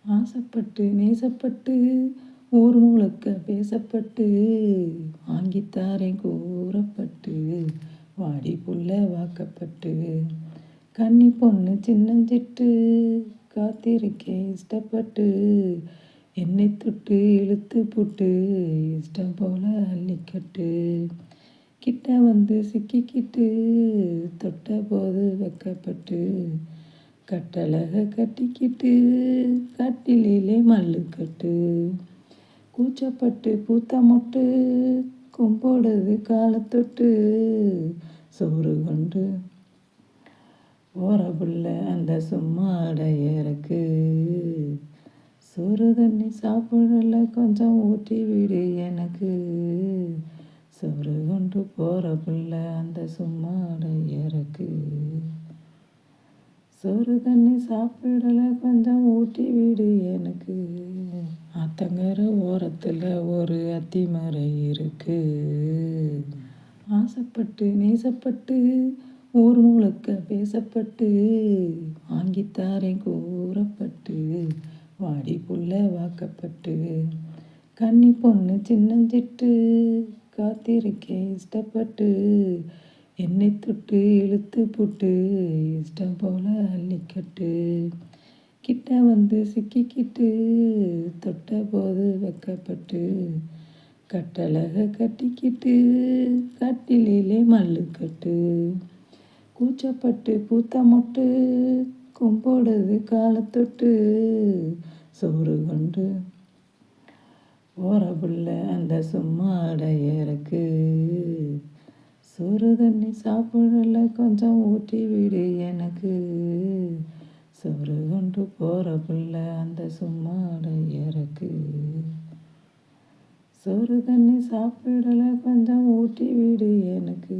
ஆசைப்பட்டு நேசப்பட்டு ஊர் முழுக்க பேசப்பட்டு வாங்கித்தாரேன் கூறப்பட்டு வாடி புள்ள வாக்கப்பட்டு கன்னி பொண்ணு சின்னஞ்சிட்டு காத்திருக்கேன் இஷ்டப்பட்டு என்னை தொட்டு இழுத்து புட்டு இஷ்டம் போல அள்ளிக்கட்டு கிட்ட வந்து சிக்கிக்கிட்டு தொட்ட போது வெக்கப்பட்டு கட்டழக கட்டிக்கிட்டு கட்டிலே மல்லு கட்டு கூச்சப்பட்டு பூத்த மொட்டு கும்போடுது காலத்தொட்டு சோறு கொண்டு போற புள்ள அந்த சும்மா அடையறக்கு சோறு தண்ணி சாப்பிடல கொஞ்சம் ஊட்டி விடு எனக்கு சோறு கொண்டு போற புள்ள அந்த சும்மா அடையறக்கு சோறு தண்ணி சாப்பிடல கொஞ்சம் ஊட்டி விடு எனக்கு. ஆத்தங்கர ஓரத்தில் ஒரு அத்திமரை இருக்கு. ஆசைப்பட்டு நேசப்பட்டு ஊர் முழுக்க பேசப்பட்டு வாங்கித்தாரேன் கூறப்பட்டு வாடி புள்ள வாக்கப்பட்டு கன்னி பொண்ணு சின்னஞ்சிட்டு காத்திருக்கேன் இஷ்டப்பட்டு என்னை தொட்டு இழுத்து புட்டு இஷ்டம் போல அள்ளிக்கட்டு கிட்ட வந்து சிக்கிக்கிட்டு தொட்ட போது வெக்கப்பட்டு கட்டழக கட்டிக்கிட்டு கட்டிலே மல்லு கட்டு கூச்சப்பட்டு பூத்த மொட்டு கும்போடுது காலத்தொட்டு சோறு கொண்டு போற புள்ள அந்த சும்மா அடையறக்கு சோறு தண்ணி சாப்பிடல கொஞ்சம் ஊட்டி விடு எனக்கு சோறு கொண்டு போற புள்ள அந்த சும்மா அடையறக்கு சோறு தண்ணி சாப்பிடல கொஞ்சம் ஊட்டி விடு எனக்கு.